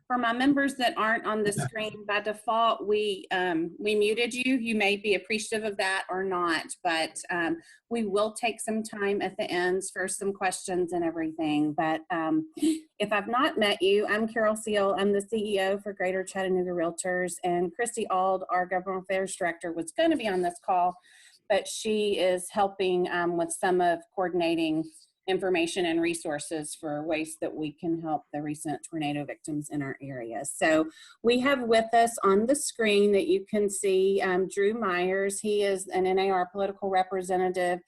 For my members that aren't on the screen, by default, we muted you. You may be appreciative of that or not, but we will take some time at the ends for some questions and everything. But if I've not met you, I'm Carol Seal. I'm the CEO for Greater Chattanooga Realtors, and Christy Auld, our Government Affairs Director, was going to be on this call, but she is helping with some of coordinating information and resources for ways that we can help the recent tornado victims in our area. So we have with us on the screen that you can see Drew Myers. He is an NAR political representative,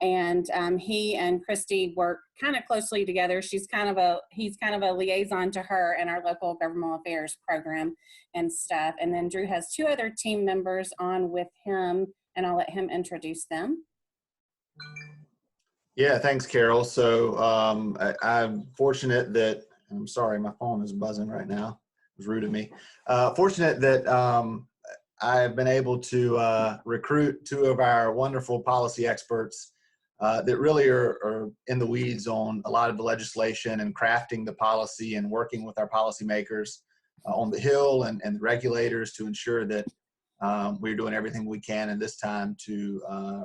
and he and Christy work kind of closely together. He's kind of a liaison to her in our local government affairs program and stuff. And then Drew has two other team members on with him, and I'll let him introduce them. Yeah, thanks, Carol. So I'm fortunate that, I'm sorry, my phone is buzzing right now. It was rude of me. Fortunate that I've been able to recruit two of our wonderful policy experts that really are in the weeds on a lot of the legislation and crafting the policy and working with our policymakers on the Hill and the regulators to ensure that we're doing everything we can in this time to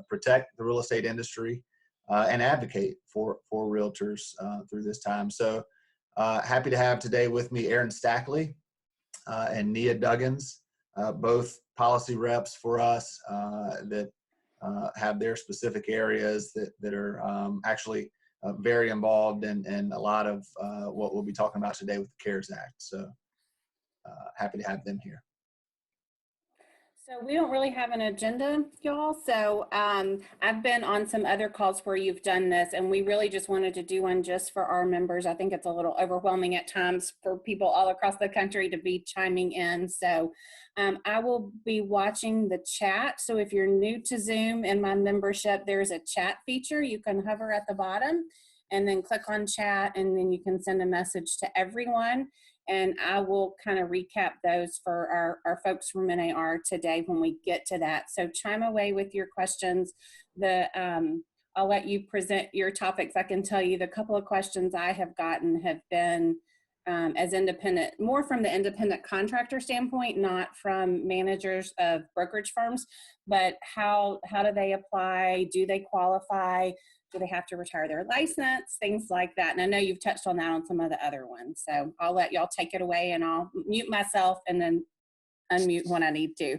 protect the real estate industry and advocate for realtors through this time. So happy to have today with me Aaron Stackley and Nia Duggins, both policy reps for us that have their specific areas that are actually very involved in a lot of what we'll be talking about today with the CARES Act. So happy to have them here. So we don't really have an agenda, y'all. So I've been on some other calls where you've done this, and we really just wanted to do one just for our members. I think it's a little overwhelming at times for people all across the country to be chiming in. So I will be watching the chat. So if you're new to Zoom and my membership, there's a chat feature. You can hover at the bottom and then click on chat, and then you can send a message to everyone. And I will kind of recap those for our folks from NAR today when we get to that. So chime away with your questions. I'll let you present your topics. I can tell you the couple of questions I have gotten have been as independent, more from the independent contractor standpoint, not from managers of brokerage firms, but how do they apply? Do they qualify? Do they have to retire their license? Things like that. And I know you've touched on that on some of the other ones. So I'll let y'all take it away, and I'll mute myself and then unmute when I need to.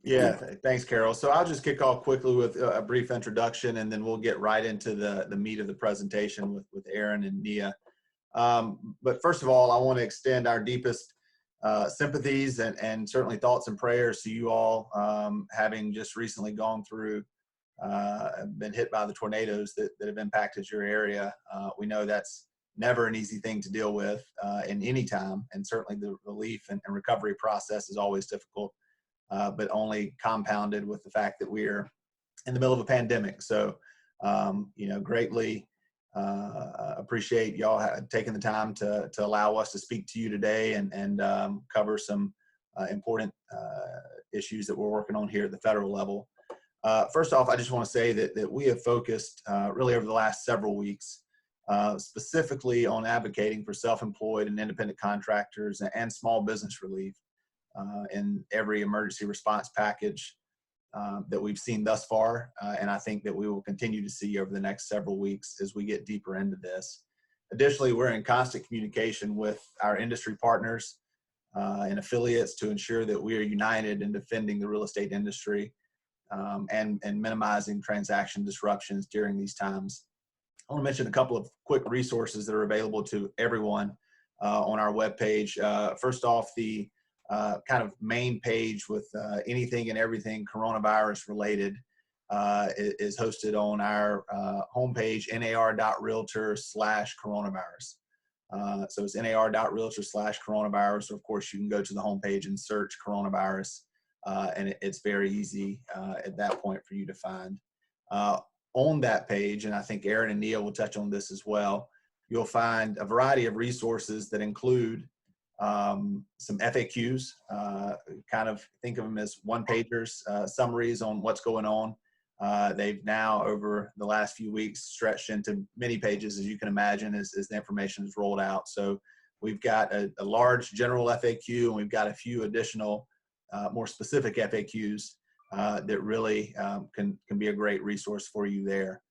Yeah, thanks, Carol. So I'll just kick off quickly with a brief introduction, and then we'll get right into the meat of the presentation with Aaron and Nia. But first of all, I want to extend our deepest sympathies and certainly thoughts and prayers to you all, having just recently gone through been hit by the tornadoes that have impacted your area. We know that's never an easy thing to deal with in any time, and certainly the relief and recovery process is always difficult, but only compounded with the fact that we're in the middle of a pandemic. So, greatly appreciate y'all taking the time to allow us to speak to you today and cover some important issues that we're working on here at the federal level. First off, I just want to say that we have focused really over the last several weeks specifically on advocating for self-employed and independent contractors and small business relief in every emergency response package that we've seen thus far, and I think that we will continue to see over the next several weeks as we get deeper into this. Additionally, we're in constant communication with our industry partners and affiliates to ensure that we are united in defending the real estate industry and minimizing transaction disruptions during these times. I want to mention a couple of quick resources that are available to everyone on our webpage. First off, the kind of main page with anything and everything coronavirus related is hosted on our homepage, nar.realtor/coronavirus. So it's nar.realtor/coronavirus. Of course, you can go to the homepage and search coronavirus. And it's very easy at that point for you to find. On that page, and I think Aaron and Nia will touch on this as well, you'll find a variety of resources that include some FAQs, kind of think of them as one-pagers, summaries on what's going on. They've now, over the last few weeks, stretched into many pages, as you can imagine, as the information is rolled out. So We've got a large general FAQ, and we've got a few additional more specific FAQs that really can be a great resource for you there.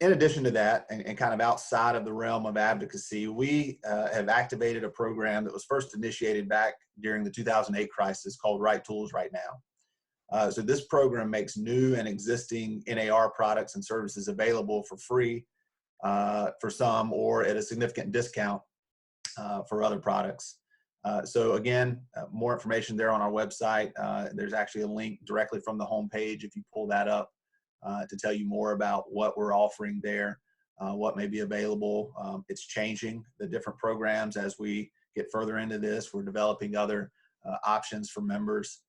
In addition to that, and kind of outside of the realm of advocacy, we have activated a program that was first initiated back during the 2008 crisis called Right Tools Right Now. So this program makes new and existing NAR products and services available for free for some, or at a significant discount for other products. So again, more information there on our website. There's actually a link directly from the homepage if you pull that up to tell you more about what we're offering there, what may be available. It's changing the different programs as we get further into this. We're developing other options for members.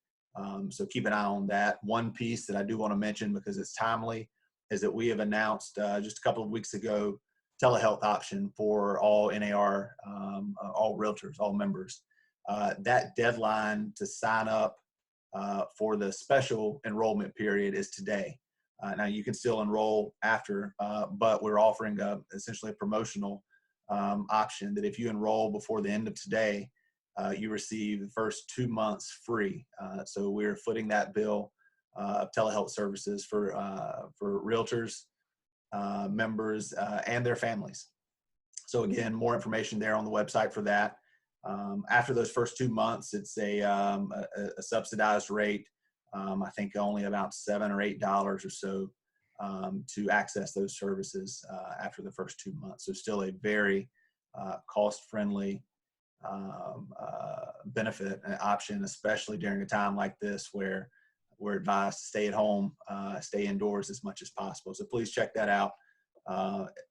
So keep an eye on that. One piece that I do want to mention because it's timely is that we have announced just a couple of weeks ago telehealth option for all NAR, all realtors, all members. That deadline to sign up for the special enrollment period is today. Now you can still enroll after, but we're offering essentially a promotional option that if you enroll before the end of today, you receive the first 2 months free. So we're footing that bill of telehealth services for realtors, members, and their families. So again, more information there on the website for that. After those first 2 months, it's a subsidized rate. I think only about $7 or $8 or so to access those services after the first 2 months. So still a very cost-friendly benefit and option, especially during a time like this where we're advised to stay at home, stay indoors as much as possible. So please check that out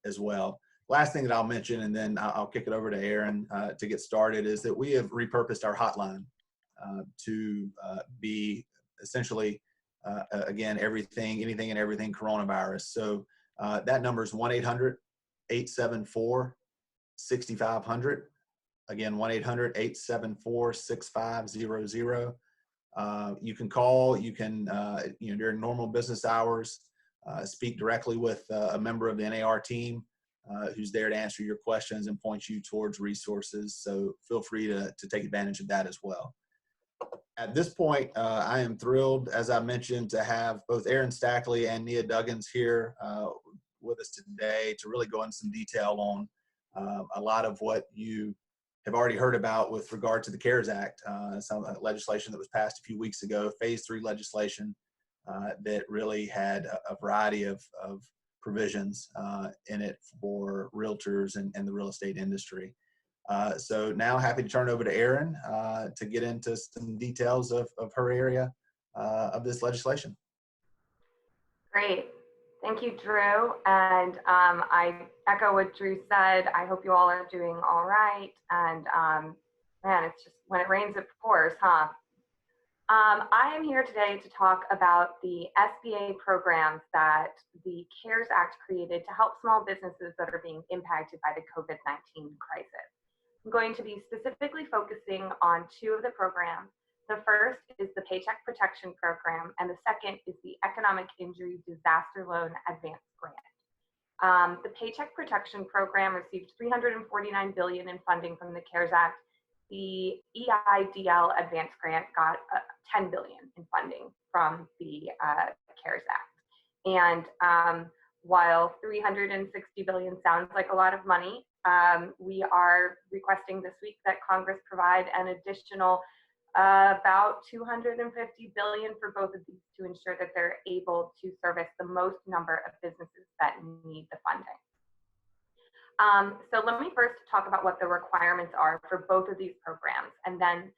as well. Last thing that I'll mention, and then I'll kick it over to Aaron to get started, is that we have repurposed our hotline to be essentially, again, anything and everything coronavirus. So that number is 1-800-874-6500. Again, 1-800-874-6500. You can call, you can, during normal business hours, speak directly with a member of the NAR team who's there to answer your questions and point you towards resources. So feel free to take advantage of that as well. At this point, I am thrilled, as I mentioned, to have both Aaron Stackley and Nia Duggins here with us today to really go into some detail on a lot of what you have already heard about with regard to the CARES Act, some legislation that was passed a few weeks ago, phase 3 legislation that really had a variety of provisions in it for realtors and the real estate industry. So now happy to turn over to Erin to get into some details of her area of this legislation. Great. Thank you, Drew. And I echo what Drew said. I hope you all are doing all right. And man, it's just when it rains, it pours, huh? I am here today to talk about the SBA programs that the CARES Act created to help small businesses that are being impacted by the COVID-19 crisis. I'm going to be specifically focusing on 2 of the programs. The first is the Paycheck Protection Program, and the second is the Economic Injury Disaster Loan Advance Grant. The Paycheck Protection Program received $349 billion in funding from the CARES Act. The EIDL Advance Grant got $10 billion in funding from the CARES Act. And while $360 billion sounds like a lot of money, we are requesting this week that Congress provide an additional about $250 billion for both of these to ensure that they're able to service the most number of businesses that need the funding. So let me first talk about what the requirements are for both of these programs, and then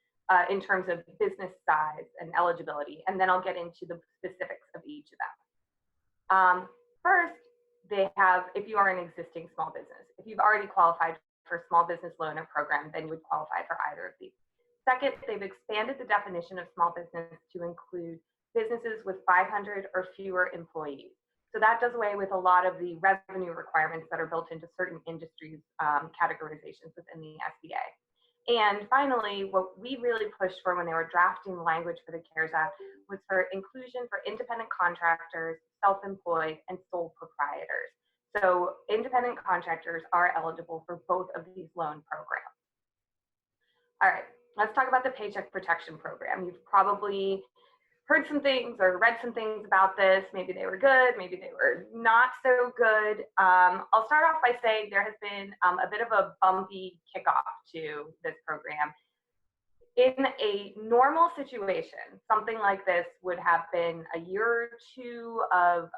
in terms of business size and eligibility, and then I'll get into the specifics of each of them. First, they have, if you are an existing small business, if you've already qualified for a small business loan or program, then you would qualify for either of these. Second, they've expanded the definition of small business to include businesses with 500 or fewer employees. So that does away with a lot of the revenue requirements that are built into certain industries categorizations within the SBA. And finally, what we really pushed for when they were drafting the language for the CARES Act was for inclusion for independent contractors, self-employed, and sole proprietors. So independent contractors are eligible for both of these loan programs. All right, let's talk about the Paycheck Protection Program. You've probably heard some things or read some things about this. Maybe they were good, maybe they were not so good. I'll start off by saying there has been a bit of a bumpy kickoff to this program. In a normal situation, something like this would have been a year or two of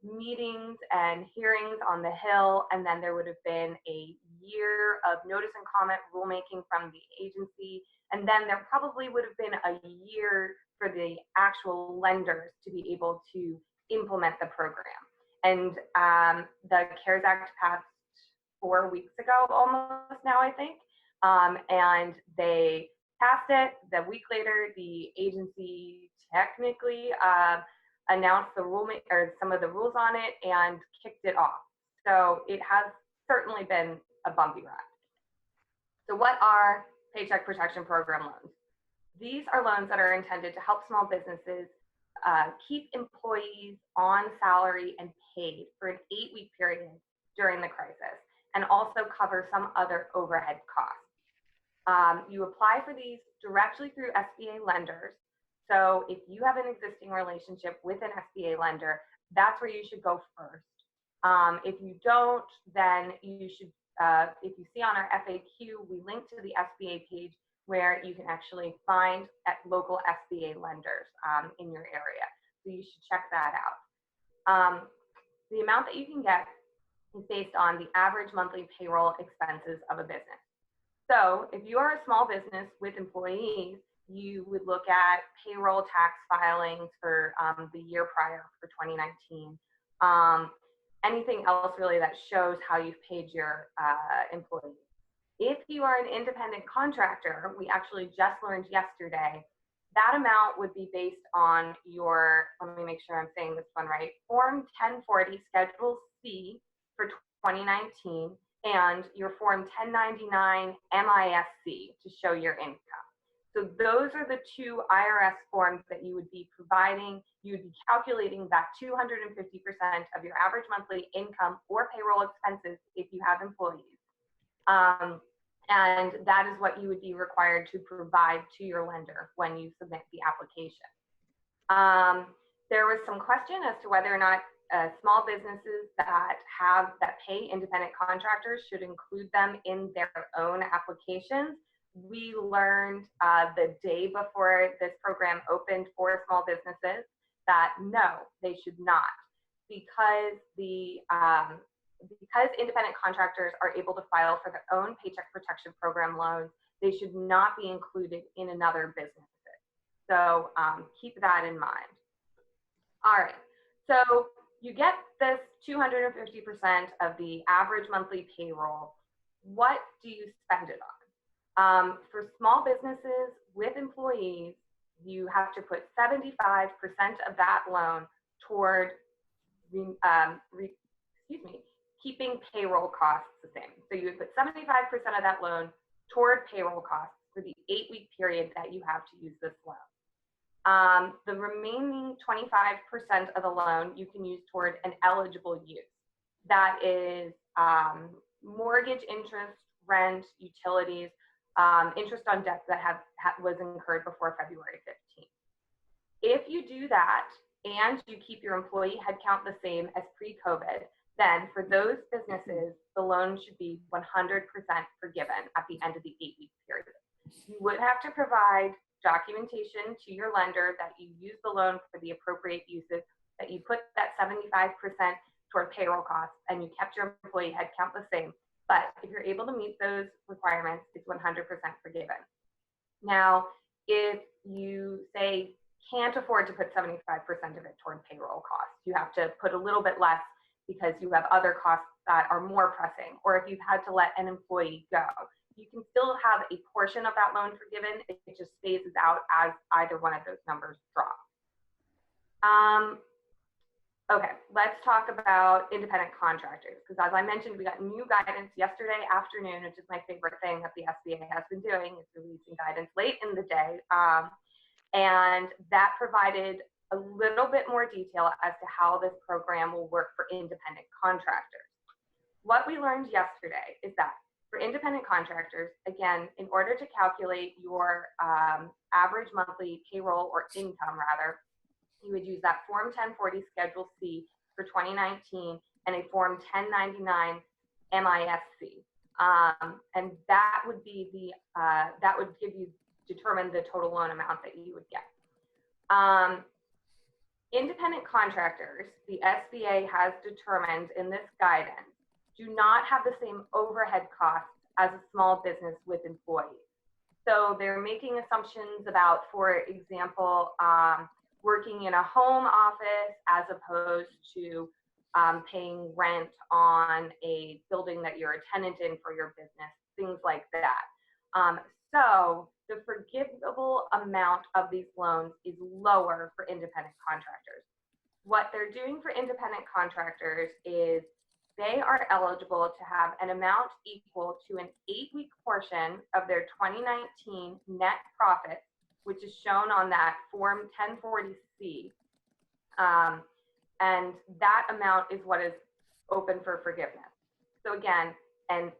meetings and hearings on the Hill, and then there would have been a year of notice and comment rulemaking from the agency, and then there probably would have been a year for the actual lenders to be able to implement the program. And the CARES Act passed 4 weeks ago, almost now, I think, and they passed it. The week later, the agency technically announced the rule or some of the rules on it and kicked it off. So it has certainly been a bumpy ride. So what are Paycheck Protection Program loans? These are loans that are intended to help small businesses keep employees on salary and paid for an 8-week period during the crisis, and also cover some other overhead costs. You apply for these directly through SBA lenders. So if you have an existing relationship with an SBA lender, that's where you should go first. If you don't, then you should, if you see on our FAQ, we link to the SBA page where you can actually find at local SBA lenders in your area. So you should check that out. The amount that you can get is based on the average monthly payroll expenses of a business. So if you are a small business with employees, you would look at payroll tax filings for the year prior for 2019. Anything else really that shows how you've paid your employees. If you are an independent contractor, we actually just learned yesterday, that amount would be based on your, let me make sure I'm saying this one right, Form 1040 Schedule C for 2019 and your Form 1099 MISC to show your income. So those are the two IRS forms that you would be providing. You would be calculating that 250% of your average monthly income or payroll expenses if you have employees. And that is what you would be required to provide to your lender when you submit the application. There was some question as to whether or not small businesses that pay independent contractors should include them in their own applications. We learned the day before this program opened for small businesses that no, they should not, because because independent contractors are able to file for their own Paycheck Protection Program loans, they should not be included in another business. So keep that in mind. All right, so you get this 250% of the average monthly payroll. What do you spend it on? For small businesses with employees, you have to put 75% of that loan toward keeping payroll costs the same. So you would put 75% of that loan toward payroll costs for the 8-week period that you have to use this loan. The remaining 25% of the loan you can use toward an eligible use. That is mortgage interest, rent, utilities, interest on debt that was incurred before February 15th. If you do that and you keep your employee headcount the same as pre-COVID, then for those businesses, the loan should be 100% forgiven at the end of the 8-week period. You would have to provide documentation to your lender that you use the loan for the appropriate uses, that you put that 75% toward payroll costs, and you kept your employee headcount the same. But if you're able to meet those requirements, it's 100% forgiven. Now, if you say can't afford to put 75% of it toward payroll costs, you have to put a little bit less because you have other costs that are more pressing, or if you've had to let an employee go, you can still have a portion of that loan forgiven. It just phases out as either one of those numbers drop. Okay, let's talk about independent contractors, because as I mentioned, we got new guidance yesterday afternoon, which is my favorite thing that the SBA has been doing, is releasing guidance late in the day. And that provided a little bit more detail as to how this program will work for independent contractors. What we learned yesterday is that for independent contractors, again, in order to calculate your average monthly payroll or income rather, you would use that Form 1040 Schedule C for 2019 and a Form 1099 MISC. And that would be the, that would give you, determine the total loan amount that you would get. Independent contractors, the SBA has determined in this guidance, do not have the same overhead costs as a small business with employees. So they're making assumptions about, for example, working in a home office as opposed to paying rent on a building that you're a tenant in for your business, things like that. So the forgivable amount of these loans is lower for independent contractors. What they're doing for independent contractors is they are eligible to have an amount equal to an 8-week portion of their 2019 net profit, which is shown on that Form 1040C. And that amount is what is open for forgiveness. So again, an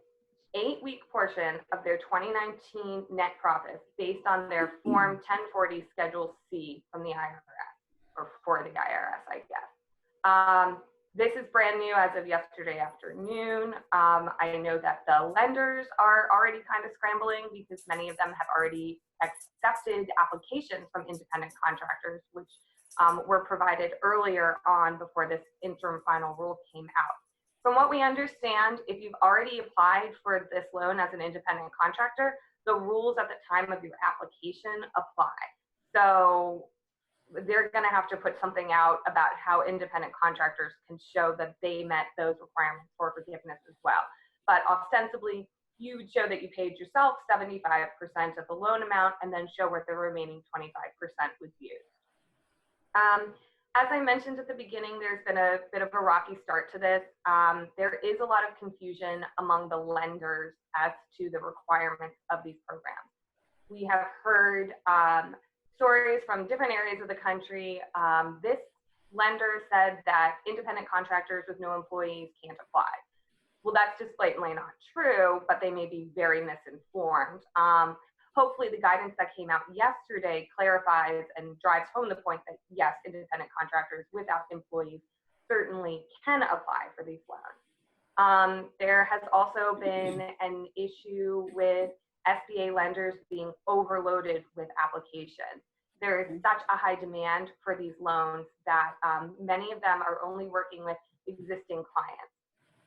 8-week portion of their 2019 net profits based on their Form 1040 Schedule C from the IRS, or for the IRS, I guess. This is brand new as of yesterday afternoon. I know that the lenders are already kind of scrambling because many of them have already accepted applications from independent contractors, which were provided earlier on before this interim final rule came out. From what we understand, if you've already applied for this loan as an independent contractor, the rules at the time of your application apply. So they're going to have to put something out about how independent contractors can show that they met those requirements for forgiveness as well. But ostensibly, you would show that you paid yourself 75% of the loan amount and then show where the remaining 25% was used. As I mentioned at the beginning, there's been a bit of a rocky start to this. There is a lot of confusion among the lenders as to the requirements of these programs. We have heard stories from different areas of the country. This lender said that independent contractors with no employees can't apply. Well, that's just blatantly not true, but they may be very misinformed. Hopefully the guidance that came out yesterday clarifies and drives home the point that yes, independent contractors without employees certainly can apply for these loans. There has also been an issue with SBA lenders being overloaded with applications. There is such a high demand for these loans that many of them are only working with existing clients.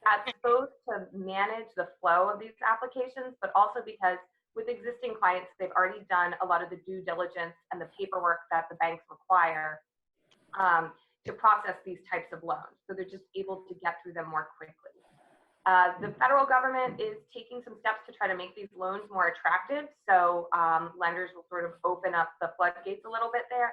That's both to manage the flow of these applications, but also because with existing clients, they've already done a lot of the due diligence and the paperwork that the banks require to process these types of loans. So they're just able to get through them more quickly. The federal government is taking some steps to try to make these loans more attractive. So lenders will sort of open up the floodgates a little bit there.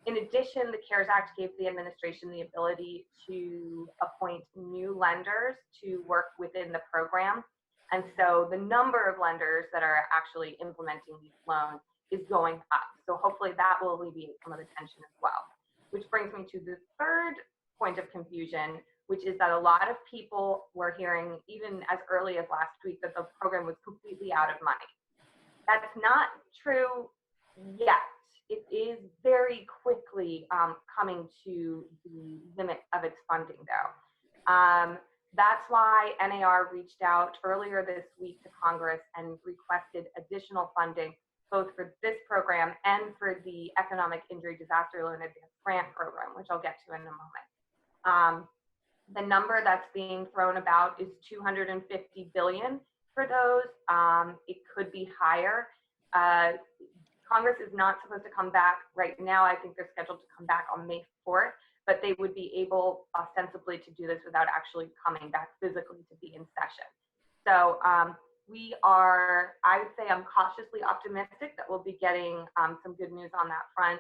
In addition, the CARES Act gave the administration the ability to appoint new lenders to work within the program. And so the number of lenders that are actually implementing these loans is going up. So hopefully that will alleviate some of the tension as well. Which brings me to the third point of confusion, which is that a lot of people were hearing, even as early as last week, that the program was completely out of money. That's not true yet. It is very quickly coming to the limit of its funding, though. That's why NAR reached out earlier this week to Congress and requested additional funding, both for this program and for the Economic Injury Disaster Loan Advance Grant Program, which I'll get to in a moment. The number that's being thrown about is $250 billion for those. It could be higher. Congress is not supposed to come back right now. I think they're scheduled to come back on May 4th, but they would be able ostensibly to do this without actually coming back physically to be in session. So we are, I would say I'm cautiously optimistic that we'll be getting some good news on that front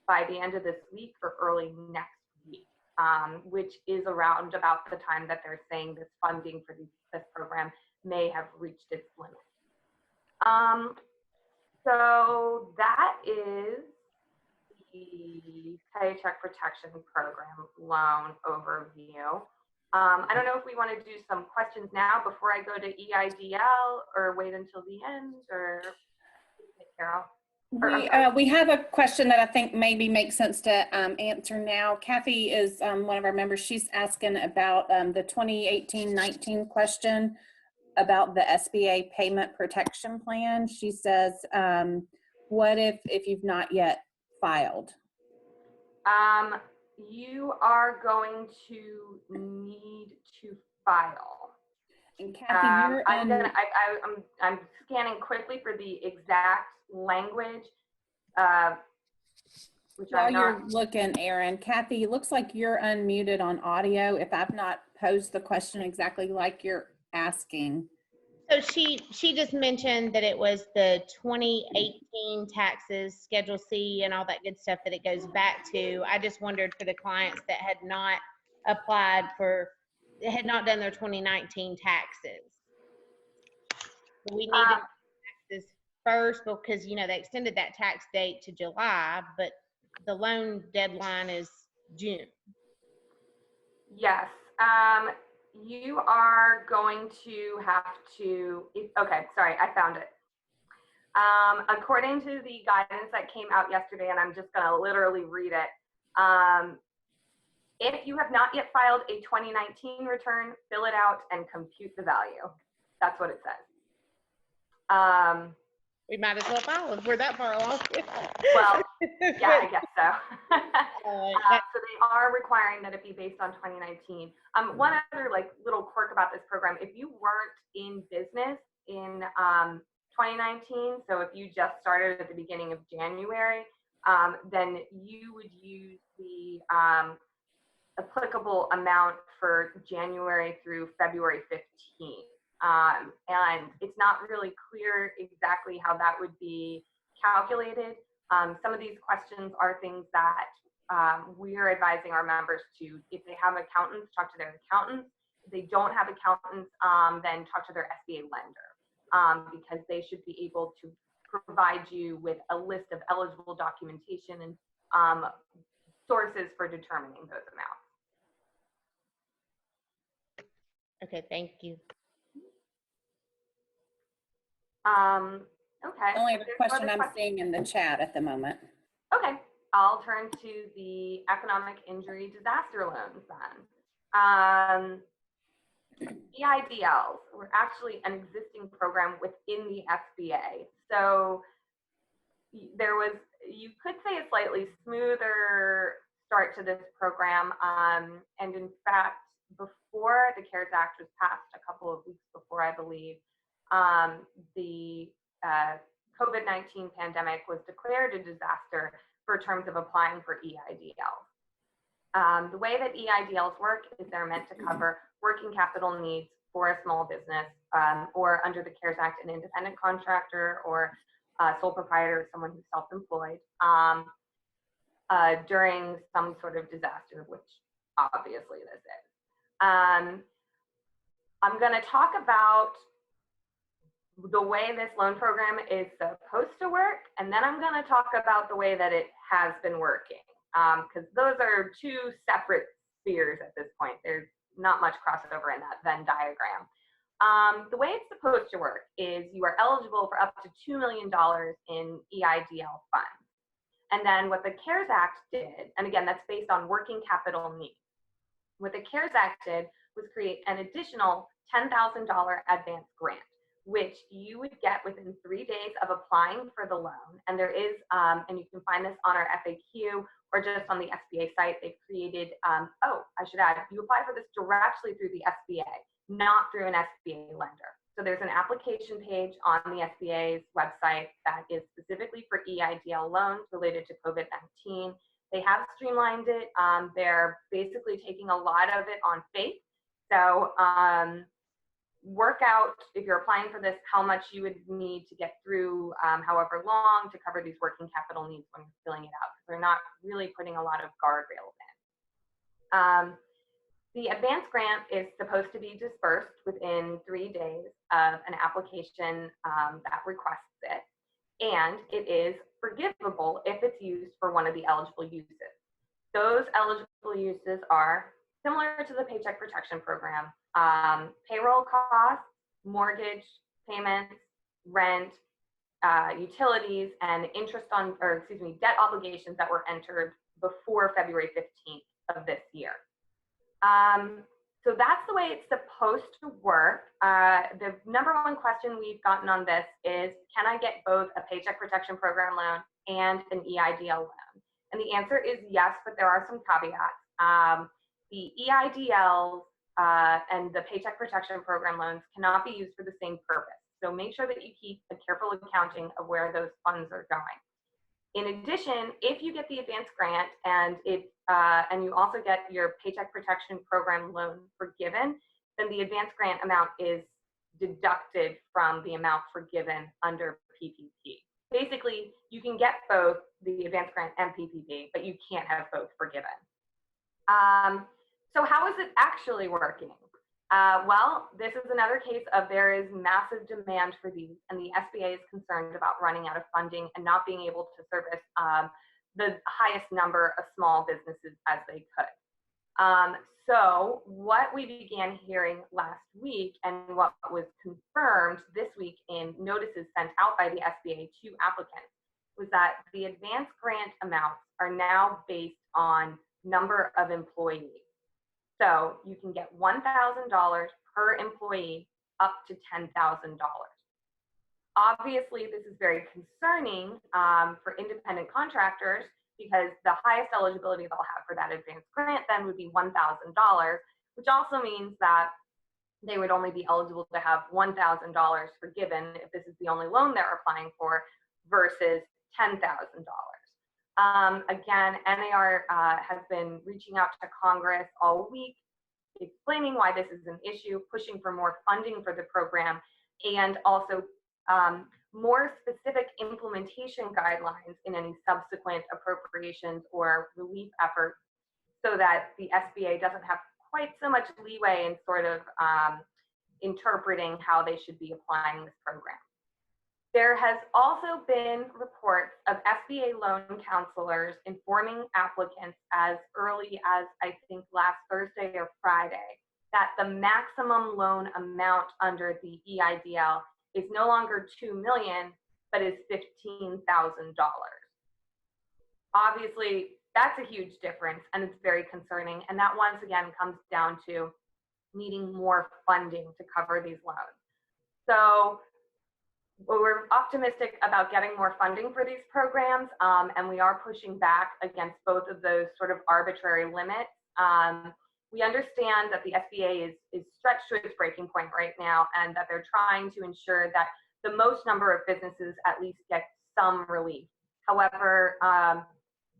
by the end of this week or early next week, which is around about the time that they're saying this funding for this program may have reached its limit. So that is the the Paycheck Protection Program loan overview. I don't know if we want to do some questions now before I go to EIDL, or wait until the end, or Carol. We have a question that I think maybe makes sense to answer now. Kathy is one of our members. She's asking about the 2018-19 question about the SBA payment protection plan. She says, what if you've not yet filed? You are going to need to file. And Kathy, you're I'm scanning quickly for the exact language, which while I'm not. you're looking, Erin, Kathy, it looks like you're unmuted on audio. If I've not posed the question exactly like you're asking. So she just mentioned that it was the 2018 taxes, Schedule C and all that good stuff that it goes back to. I just wondered for the clients that had not applied for, had not done their 2019 taxes. We need to do taxes first because, you know, they extended that tax date to July, but the loan deadline is June. Yes. You are going to have to, okay, sorry, I found it. According to the guidance that came out yesterday, and I'm just going to literally read it. If you have not yet filed a 2019 return, fill it out and compute the value. That's what it says. We might as well file if we're that far along. Well, yeah, I guess so. That- So they are requiring that it be based on 2019. One other like little quirk about this program, if you weren't in business in 2019, so if you just started at the beginning of January, then you would use the applicable amount for January through February 15th. And it's not really clear exactly how that would be calculated. Some of these questions are things that we are advising our members to, if they have accountants, talk to their accountants. If they don't have accountants, then talk to their SBA lender, because they should be able to provide you with a list of eligible documentation and sources for determining those amounts. Okay, thank you. Okay. Only the If there's question no other I'm seeing in the chat at the moment. Okay, I'll turn to the economic injury disaster loans then. EIDLs were actually an existing program within the SBA. So there was, you could say, a slightly smoother start to this program. And in fact, before the CARES Act was passed, a couple of weeks before, I believe, the COVID-19 pandemic was declared a disaster for terms of applying for EIDLs. The way that EIDLs work is they're meant to cover working capital needs for a small business, or under the CARES Act, an independent contractor or sole proprietor, someone who's self-employed, during some sort of disaster, which obviously this is. I'm going to talk about the way this loan program is supposed to work, and then I'm going to talk about the way that it has been working, because those are two separate spheres at this point. There's not much crossover in that Venn diagram. The way it's supposed to work is you are eligible for up to $2 million in EIDL funds. And then what the CARES Act did, and again, that's based on working capital needs. What the CARES Act did was create an additional $10,000 advance grant, which you would get within 3 days of applying for the loan. And there is, and you can find this on our FAQ or just on the SBA site, they've created, oh, I should add, you apply for this directly through the SBA, not through an SBA lender. So there's an application page on the SBA's website that is specifically for EIDL loans related to COVID-19. They have streamlined it. They're basically taking a lot of it on faith. So work out, if you're applying for this, how much you would need to get through however long to cover these working capital needs when you're filling it out, because they're not really putting a lot of guardrails in. The advance grant is supposed to be dispersed within 3 days of an application that requests it. And it is forgivable if it's used for one of the eligible uses. Those eligible uses are similar to the Paycheck Protection Program: payroll costs, mortgage payments, rent, utilities, and debt obligations that were entered before February 15th of this year. So that's the way it's supposed to work. The number one question we've gotten on this is, can I get both a Paycheck Protection Program loan and an EIDL loan? And the answer is yes, but there are some caveats. The EIDLs and the Paycheck Protection Program loans cannot be used for the same purpose. So make sure that you keep a careful accounting of where those funds are going. In addition, if you get the advance grant and you also get your Paycheck Protection Program loan forgiven, then the advance grant amount is deducted from the amount forgiven under PPP. Basically, you can get both the advance grant and PPP, but you can't have both forgiven. So how is it actually working? Well, this is another case of there is massive demand for these, and the SBA is concerned about running out of funding and not being able to service the highest number of small businesses as they could. So what we began hearing last week and what was confirmed this week in notices sent out by the SBA to applicants was that the advance grant amounts are now based on number of employees. So you can get $1,000 per employee up to $10,000. Obviously, this is very concerning for independent contractors, because the highest eligibility they'll have for that advance grant then would be $1,000, which also means that they would only be eligible to have $1,000 forgiven if this is the only loan they're applying for versus $10,000. Again, NAR has been reaching out to Congress all week, explaining why this is an issue, pushing for more funding for the program, and also more specific implementation guidelines in any subsequent appropriations or relief efforts, so that the SBA doesn't have quite so much leeway in sort of interpreting how they should be applying this program. There has also been reports of SBA loan counselors informing applicants as early as, I think, last Thursday or Friday, that the maximum loan amount under the EIDL is no longer $2 million, but is $15,000. Obviously, that's a huge difference, and it's very concerning. And that once again comes down to needing more funding to cover these loans. So we're optimistic about getting more funding for these programs, and we are pushing back against both of those sort of arbitrary limits. We understand that the SBA is stretched to its breaking point right now, and that they're trying to ensure that the most number of businesses at least get some relief. However,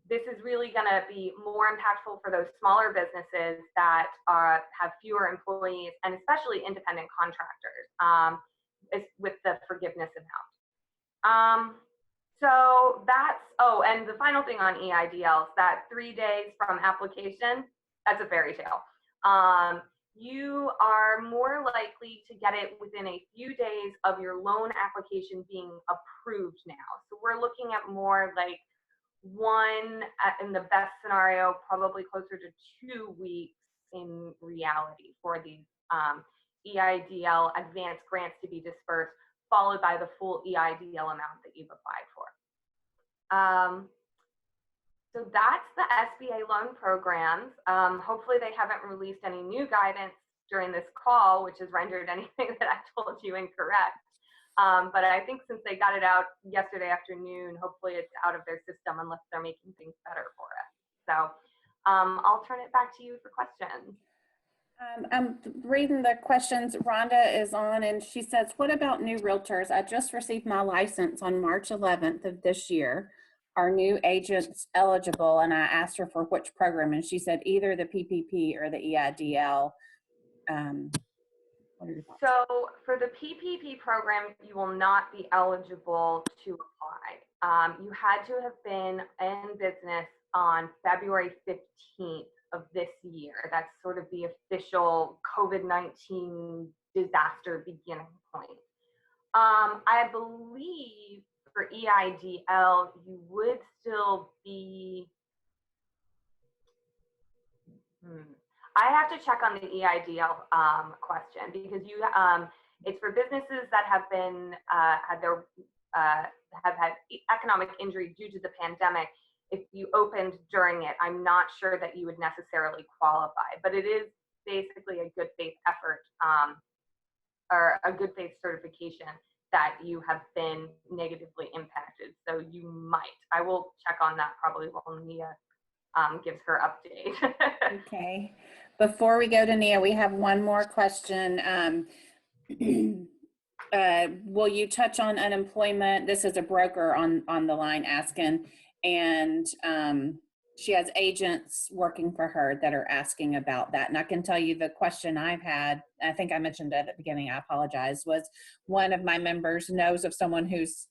this is really going to be more impactful for those smaller businesses that have fewer employees, and especially independent contractors, with the forgiveness amount. So that's, oh, and the final thing on EIDLs, that 3 days from application, that's a fairy tale. You are more likely to get it within a few days of your loan application being approved now. So we're looking at more like in the best scenario, probably closer to 2 weeks in reality for these EIDL advanced grants to be dispersed, followed by the full EIDL amount that you've applied for. So that's the SBA loan programs. Hopefully they haven't released any new guidance during this call, which has rendered anything that I told you incorrect. But I think since they got it out yesterday afternoon, hopefully it's out of their system unless they're making things better for us. So I'll turn it back to you for questions. I'm reading the questions. Rhonda is on, and she says, what about new realtors? I just received my license on March 11th of this year. Are new agents eligible? And I asked her for which program, and she said either the PPP or the EIDL. What are your thoughts? So for the PPP program, you will not be eligible to apply. You had to have been in business on February 15th of this year. That's sort of the official COVID-19 disaster beginning point. I believe for EIDL, you would still be, I have to check on the EIDL question, because it's for businesses that have been have had economic injury due to the pandemic. If you opened during it, I'm not sure that you would necessarily qualify, but it is basically a good faith effort, or a good faith certification that you have been negatively impacted. So you might. I will check on that probably while Nia gives her update. Okay. Before we go to Nia, we have one more question. Will you touch on unemployment? This is a broker on the line asking, and she has agents working for her that are asking about that. And I can tell you the question I've had, I think I mentioned it at the beginning, I apologize, was one of my members knows of someone who's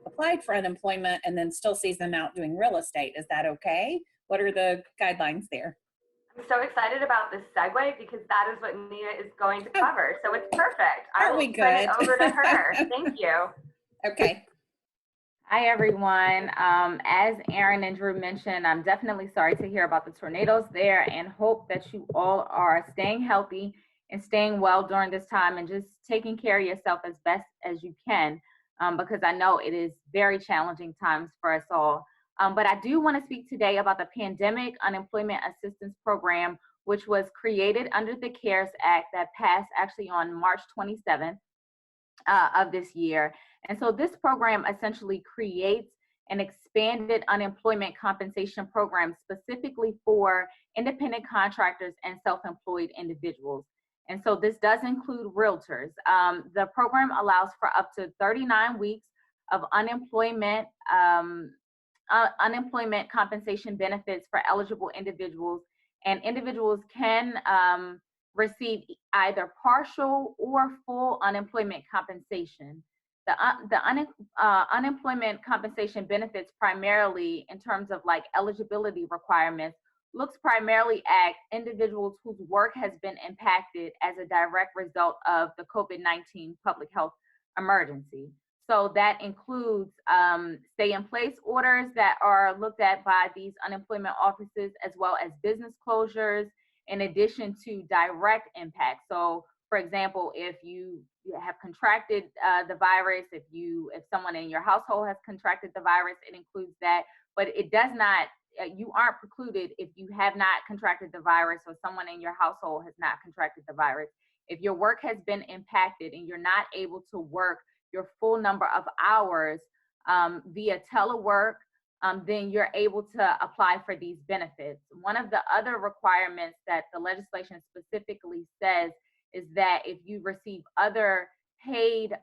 applied for unemployment and then still sees them out doing real estate. Is that okay? What are the guidelines there? I'm so excited about this segue because that is what Nia is going to cover. So it's perfect. I will turn it over to her. Thank you. Okay. Hi, everyone. As Aaron and Drew mentioned, I'm definitely sorry to hear about the tornadoes there, and hope that you all are staying healthy and staying well during this time, and just taking care of yourself as best as you can, because I know it is very challenging times for us all. But I do want to speak today about the Pandemic Unemployment Assistance Program, which was created under the CARES Act that passed actually on March 27th of this year. And so this program essentially creates an expanded unemployment compensation program specifically for independent contractors and self-employed individuals. And so this does include realtors. The program allows for up to 39 weeks of unemployment compensation benefits for eligible individuals, and individuals can receive either partial or full unemployment compensation. The unemployment compensation benefits, primarily in terms of like eligibility requirements, looks primarily at individuals whose work has been impacted as a direct result of the COVID-19 public health emergency. So that includes stay-in-place orders that are looked at by these unemployment offices, as well as business closures, in addition to direct impact. So, for example, if you have contracted the virus, if someone in your household has contracted the virus, it includes that. But it does not, you aren't precluded if you have not contracted the virus or someone in your household has not contracted the virus. If your work has been impacted and you're not able to work your full number of hours via telework, then you're able to apply for these benefits. One of the other requirements that the legislation specifically says is that if you receive other paid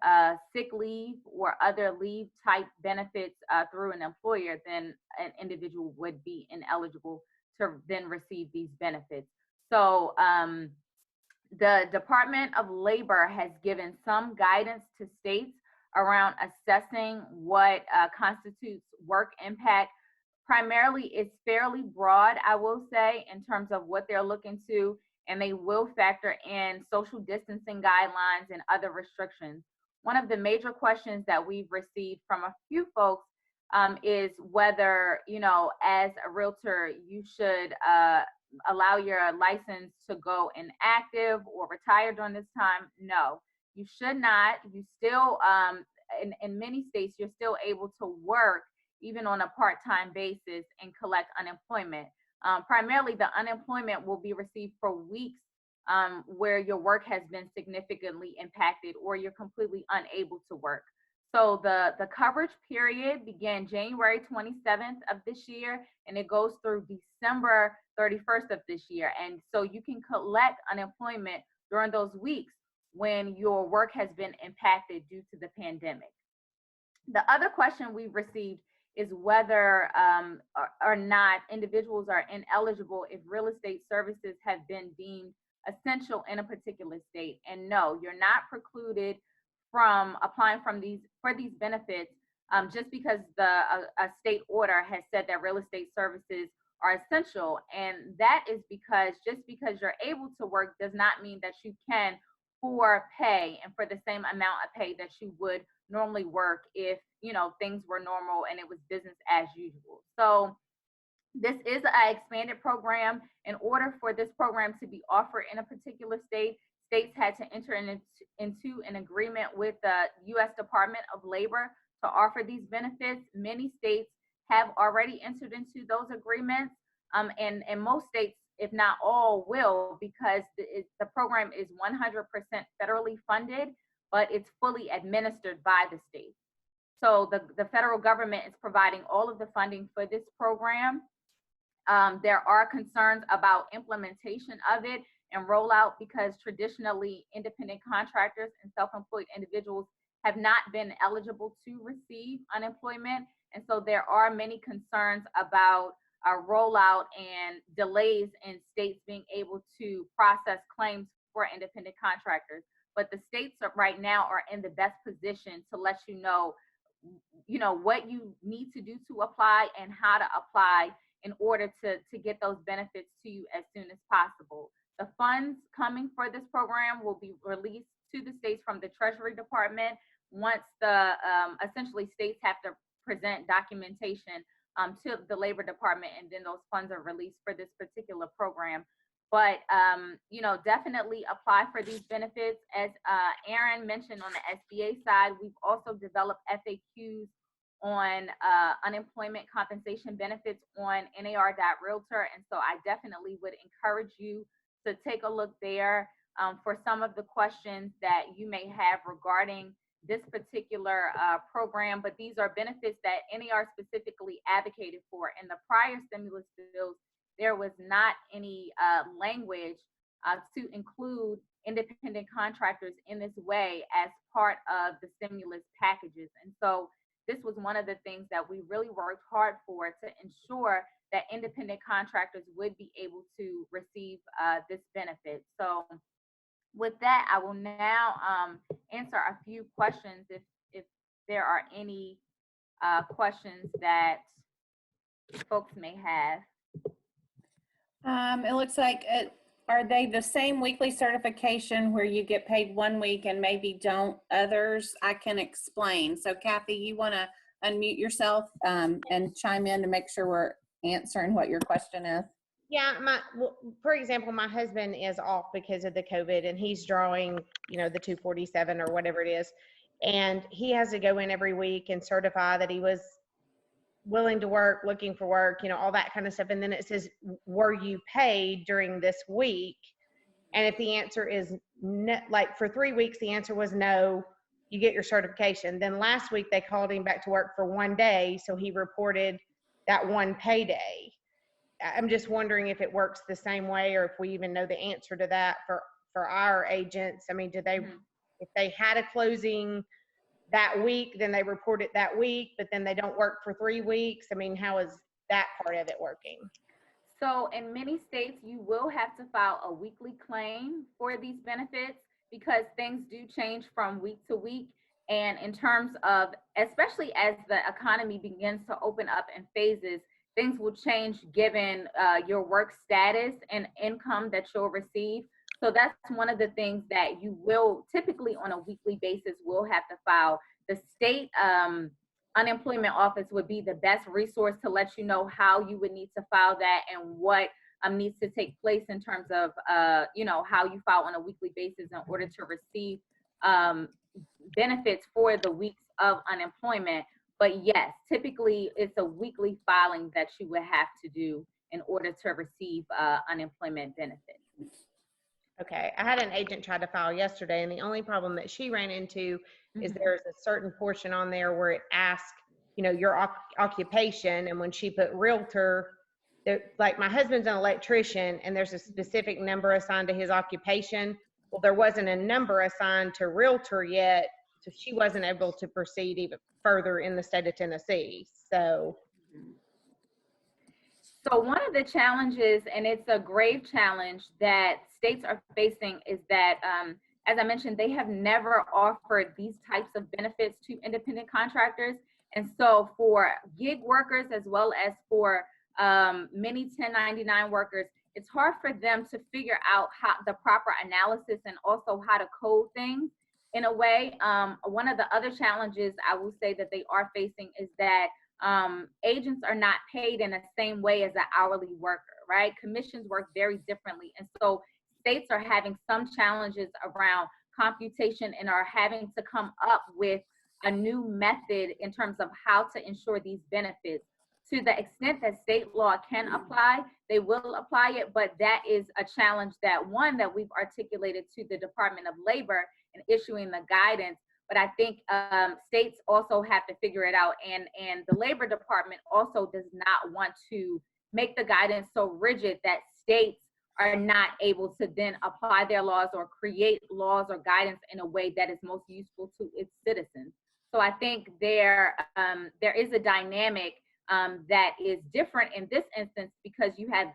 sick leave or other leave type benefits through an employer, then an individual would be ineligible to then receive these benefits. So the Department of Labor has given some guidance to states around assessing what constitutes work impact. Primarily, it's fairly broad, I will say, in terms of what they're looking to, and they will factor in social distancing guidelines and other restrictions. One of the major questions that we've received from a few folks is whether, as a realtor, you should allow your license to go inactive or retire during this time. No, you should not. You still, in many states, you're still able to work even on a part-time basis and collect unemployment. Primarily, the unemployment will be received for weeks where your work has been significantly impacted or you're completely unable to work. So the coverage period began January 27th of this year, and it goes through December 31st of this year. And so you can collect unemployment during those weeks when your work has been impacted due to the pandemic. The other question we've received is whether or not individuals are ineligible if real estate services have been deemed essential in a particular state. And no, you're not precluded from applying for these benefits just because a state order has said that real estate services are essential. And that is because just because you're able to work does not mean that you can for pay and for the same amount of pay that you would normally work if, you know, things were normal and it was business as usual. So this is an expanded program. In order for this program to be offered in a particular state, states had to enter into an agreement with the U.S. Department of Labor to offer these benefits. Many states have already entered into those agreements, and most states, if not all, will, because the program is 100% federally funded, but it's fully administered by the state. So the federal government is providing all of the funding for this program. There are concerns about implementation of it and rollout because traditionally independent contractors and self-employed individuals have not been eligible to receive unemployment. And so there are many concerns about rollout and delays in states being able to process claims for independent contractors. But the states right now are in the best position to let you know what you need to do to apply and how to apply in order to get those benefits to you as soon as possible. The funds coming for this program will be released to the states from the Treasury Department once the essentially states have to present documentation to the Labor Department, and then those funds are released for this particular program. But definitely apply for these benefits. As Aaron mentioned, on the SBA side, we've also developed FAQs on unemployment compensation benefits on NAR.Realtor. And so I definitely would encourage you to take a look there for some of the questions that you may have regarding this particular program. But these are benefits that NAR specifically advocated for. In the prior stimulus bills, there was not any language to include independent contractors in this way as part of the stimulus packages. And so this was one of the things that we really worked hard for, to ensure that independent contractors would be able to receive this benefit. So with that, I will now answer a few questions if there are any questions that folks may have. It looks like, are they the same weekly certification where you get paid 1 week and maybe don't others? I can explain. So Kathy, you want to unmute yourself and chime in to make sure we're answering what your question is? Yeah, for example, my husband is off because of the COVID, and he's drawing, the 247 or whatever it is. And he has to go in every week and certify that he was willing to work, looking for work, all that kind of stuff. And then it says, were you paid during this week? And if the answer is no, like for 3 weeks, the answer was no, you get your certification. Then last week they called him back to work for 1 day. So he reported that one payday. I'm just wondering if it works the same way, or if we even know the answer to that for our agents. I mean, do they, if they had a closing that week, then they report it that week, but then they don't work for 3 weeks? I mean, how is that part of it working? So in many states, you will have to file a weekly claim for these benefits, because things do change from week to week. And in terms of, especially as the economy begins to open up in phases, things will change given your work status and income that you'll receive. So that's one of the things that you will typically on a weekly basis will have to file. The state unemployment office would be the best resource to let you know how you would need to file that and what needs to take place in terms of how you file on a weekly basis in order to receive benefits for the weeks of unemployment. But yes, typically it's a weekly filing that you would have to do in order to receive unemployment benefits. Okay, I had an agent try to file yesterday, and the only problem that she ran into is there's a certain portion on there where it asks, your occupation, and when she put realtor, like my husband's an electrician, and there's a specific number assigned to his occupation. Well, there wasn't a number assigned to realtor yet, so she wasn't able to proceed even further in the state of Tennessee. So one of the challenges, and it's a grave challenge that states are facing, is that, as I mentioned, they have never offered these types of benefits to independent contractors. And so for gig workers, as well as for many 1099 workers, it's hard for them to figure out how the proper analysis and also how to code things in a way. One of the other challenges I will say that they are facing is that agents are not paid in the same way as an hourly worker, right? Commissions work very differently. And so states are having some challenges around computation and are having to come up with a new method in terms of how to ensure these benefits. To the extent that state law can apply, they will apply it, but that is a challenge that we've articulated to the Department of Labor in issuing the guidance. But I think states also have to figure it out, and the Labor Department also does not want to make the guidance so rigid that states are not able to then apply their laws or create laws or guidance in a way that is most useful to its citizens. So I think there is a dynamic that is different in this instance because you have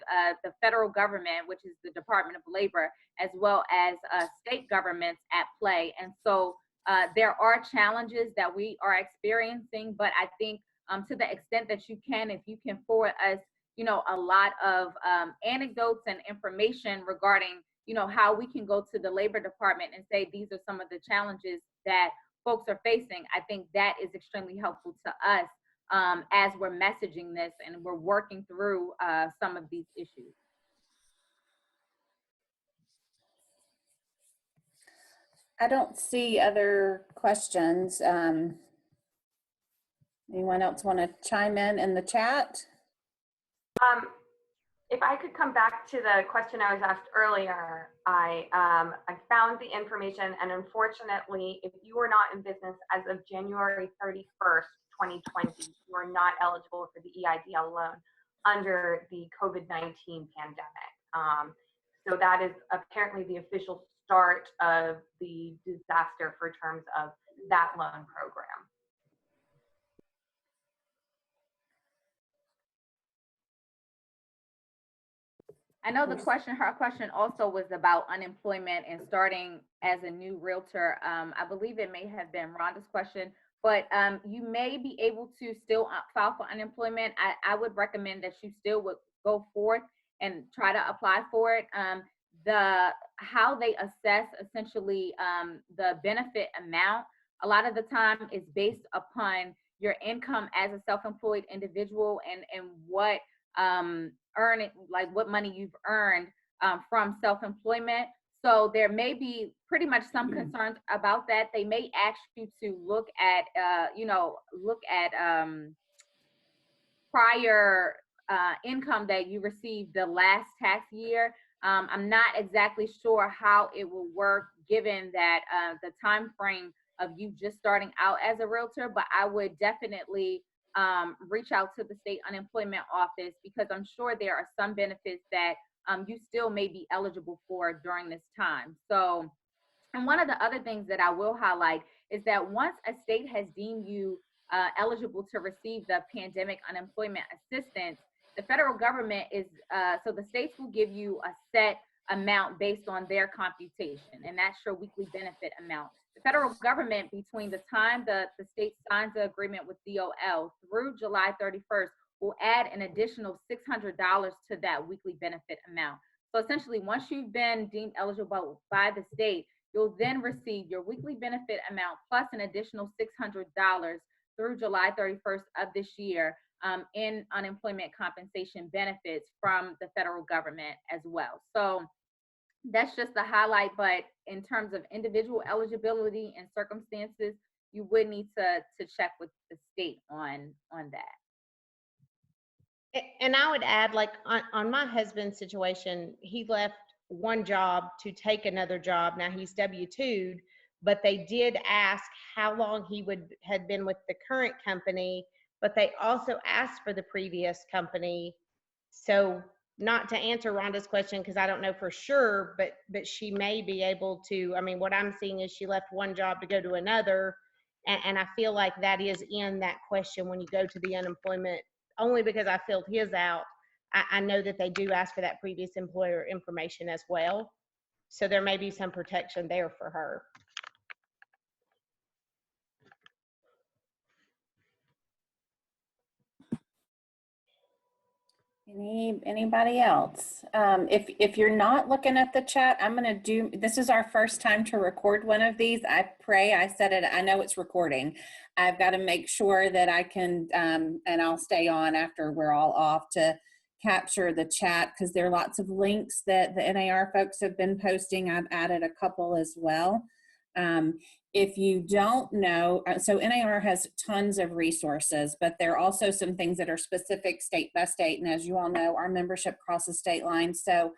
the federal government, which is the Department of Labor, as well as state governments at play. And so there are challenges that we are experiencing, but I think to the extent that you can, if you can forward us, a lot of anecdotes and information regarding, how we can go to the Labor Department and say, these are some of the challenges that folks are facing. I think that is extremely helpful to us as we're messaging this and we're working through some of these issues. I don't see other questions. Anyone else want to chime in the chat? If I could come back to the question I was asked earlier, I found the information, and unfortunately, if you were not in business as of January 31st, 2020, you are not eligible for the EIDL loan under the COVID-19 pandemic. So that is apparently the official start of the disaster for terms of that loan program. I know her question also was about unemployment and starting as a new realtor. I believe it may have been Rhonda's question, but you may be able to still file for unemployment. I would recommend that you still would go forth and try to apply for it. How they assess essentially the benefit amount, a lot of the time is based upon your income as a self-employed individual and what earning, like what money you've earned from self-employment. So there may be pretty much some concerns about that. They may ask you to look at, prior income that you received the last tax year. I'm not exactly sure how it will work given that the time frame of you just starting out as a realtor, but I would definitely reach out to the state unemployment office because I'm sure there are some benefits that you still may be eligible for during this time. So, and one of the other things that I will highlight is that once a state has deemed you eligible to receive the pandemic unemployment assistance, the federal government is, so the states will give you a set amount based on their computation, and that's your weekly benefit amount. The federal government, between the time the state signs the agreement with DOL through July 31st, will add an additional $600 to that weekly benefit amount. So essentially, once you've been deemed eligible by the state, you'll then receive your weekly benefit amount plus an additional $600 through July 31st of this year in unemployment compensation benefits from the federal government as well. So that's just the highlight, but in terms of individual eligibility and circumstances, you would need to check with the state on that. And I would add, like on my husband's situation, he left one job to take another job. Now he's W-2'd, but they did ask how long he had been with the current company, but they also asked for the previous company. So not to answer Rhonda's question, because I don't know for sure, but she may be able to. I mean, what I'm seeing is she left one job to go to another, and I feel like that is in that question when you go to the unemployment, only because I filled his out. I know that they do ask for that previous employer information as well. So there may be some protection there for her. Anybody else? If you're not looking at the chat, I'm gonna do, this is our first time to record one of these. I pray I said it, I know it's recording. I've got to make sure that I can, and I'll stay on after we're all off to capture the chat, because there are lots of links that the NAR folks have been posting. I've added a couple as well. If you don't know, so NAR has tons of resources, but there are also some things that are specific state by state. And as you all know, our membership crosses state lines. So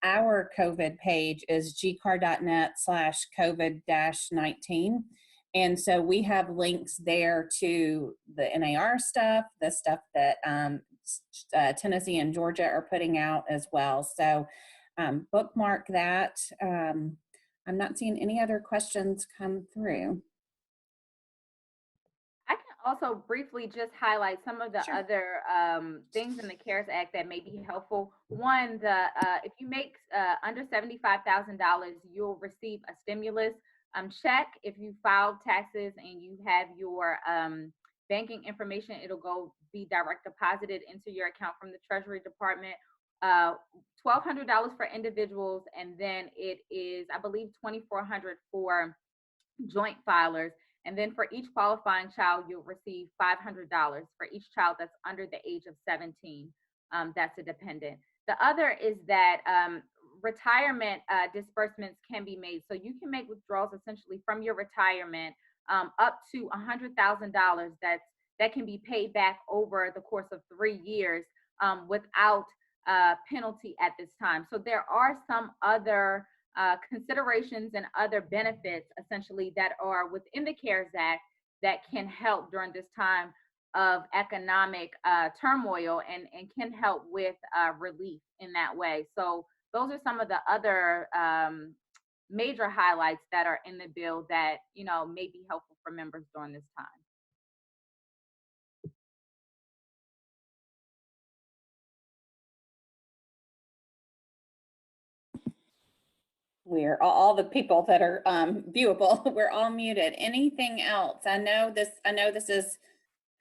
our COVID page is gcar.net/COVID-19. And so we have links there to the NAR stuff, the stuff that Tennessee and Georgia are putting out as well. So bookmark that. I'm not seeing any other questions come through. I can also briefly just highlight some of the Sure. other things in the CARES Act that may be helpful. One, if you make under $75,000, you'll receive a stimulus check. If you filed taxes and you have your banking information, it'll be direct deposited into your account from the Treasury Department. $1,200 for individuals, and then it is, I believe, $2,400 for joint filers. And then for each qualifying child, you'll receive $500 for each child that's under the age of 17. That's a dependent. The other is that retirement disbursements can be made. So you can make withdrawals essentially from your retirement up to $100,000 that can be paid back over the course of 3 years without penalty at this time. So there are some other considerations and other benefits essentially that are within the CARES Act that can help during this time of economic turmoil and can help with relief in that way. So those are some of the other major highlights that are in the bill that, you know, may be helpful for members during this time. We're all the people that are viewable, we're all muted. Anything else? I know this is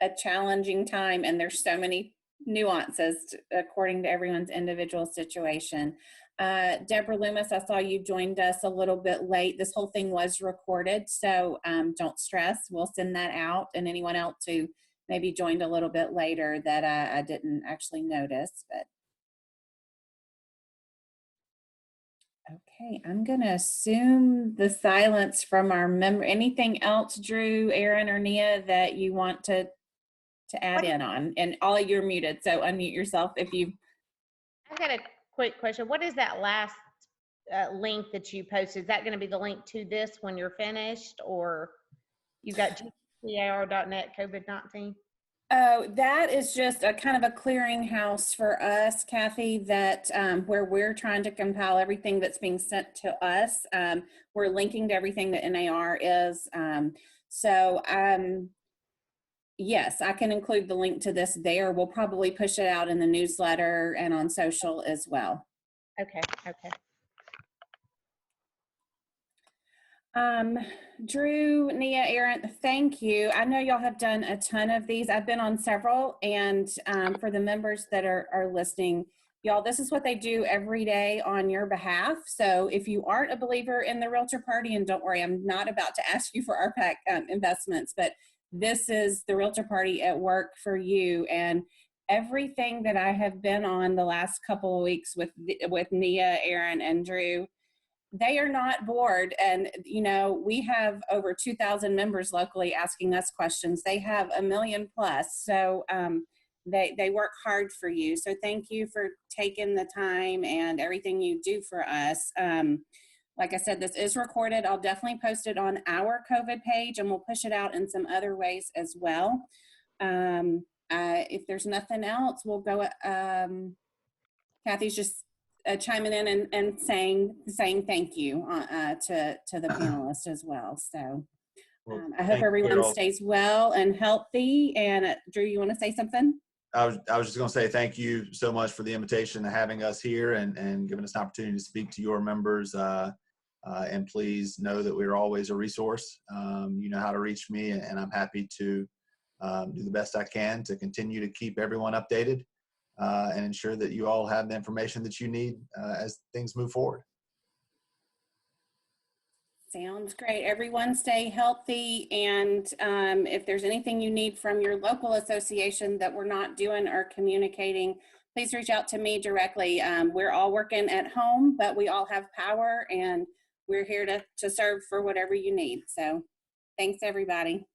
a challenging time and there's so many nuances according to everyone's individual situation. Deborah Loomis, I saw you joined us a little bit late. This whole thing was recorded, so don't stress. We'll send that out. And anyone else who maybe joined a little bit later that I didn't actually notice, but. Okay, I'm going to assume the silence from our member. Anything else, Drew, Aaron, or Nia, that you want to add in on? And all you're muted, so unmute yourself if you. I've got a quick question. What is that last link that you posted? Is that going to be the link to this when you're finished, or you got gcar.net COVID-19? Oh, that is just a kind of a clearinghouse for us, Kathy, that where we're trying to compile everything that's being sent to us. We're linking to everything that NAR is. Yes, I can include the link to this there. We'll probably push it out in the newsletter and on social as well. Okay. Drew, Nia, Aaron, thank you. I know y'all have done a ton of these. I've been on several, and for the members that are listening, y'all, this is what they do every day on your behalf. So if you aren't a believer in the Realtor Party, and don't worry, I'm not about to ask you for RPAC investments, but this is the Realtor Party at work for you. And everything that I have been on the last couple of weeks with Nia, Aaron, and Drew, they are not bored. And, you know, we have over 2,000 members locally asking us questions. They have 1 million plus. So they work hard for you. So thank you for taking the time and everything you do for us. Like I said, this is recorded. I'll definitely post it on our COVID page, and we'll push it out in some other ways as well. If there's nothing else, we'll go. Kathy's just chiming in and saying thank you to the panelists as well. So I hope everyone stays well and healthy. And Drew, you want to say something? I was just going to say thank you so much for the invitation and having us here and giving us an opportunity to speak to your members. And please know that we're always a resource. You know how to reach me, and I'm happy to do the best I can to continue to keep everyone updated. and ensure that you all have the information that you need as things move forward. Sounds great. Everyone stay healthy. And if there's anything you need from your local association that we're not doing or communicating, please reach out to me directly. We're all working at home, but we all have power and we're here to serve for whatever you need. So thanks, everybody.